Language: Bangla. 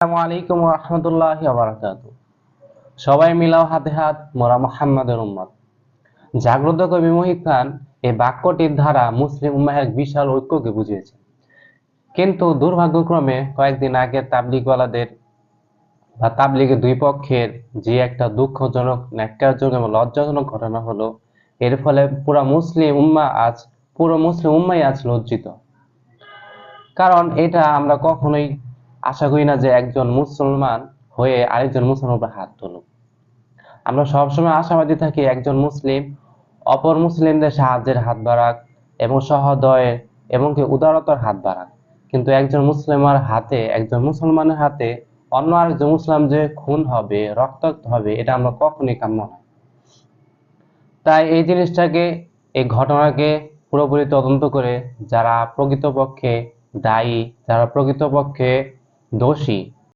আসসালামু আলাইকুম ওয়া রাহমাতুল্লাহি ওয়া বারাকাতুহু। সবাই মিলাও হাতে হাত মোরা মুহাম্মাদের উম্মত। জাগ্রত কবি মুহিব খান এই বাক্যটির দ্বারা মুসলিম উম্মাহের বিশাল ঐক্যকে বুঝিয়েছেন। কিন্তু দুর্ভাগ্যক্রমে কয়েকদিন আগে তাবলিগওয়ালাদের বা তাবলিগের দুই পক্ষের যে একটা দুঃখজনক, ন্যাক্কারজনক এবং লজ্জাজনক ঘটনা হলো, এর ফলে পুরো মুসলিম উম্মাই আজ লজ্জিত। কারণ এটা আমরা কখনোই আশা করি না যে একজন মুসলমান হয়ে আরেকজন মুসলমানের উপর হাত তুলুক। আমরা সবসময় আশাবাদী থাকি একজন মুসলিম অপর মুসলিমদের সাহায্যের হাত বাড়াক এবং সহদয়ের এবং কি উদারতার হাত বাড়াক। কিন্তু একজন মুসলমানের হাতে অন্য আরেকজন মুসলিম যে খুন হবে, রক্তাক্ত হবে, এটা আমরা কখনোই কাম্য না। তাই এই ঘটনাকে পুরোপুরি তদন্ত করে যারা প্রকৃতপক্ষে দায়ী, যারা প্রকৃতপক্ষে দোষী,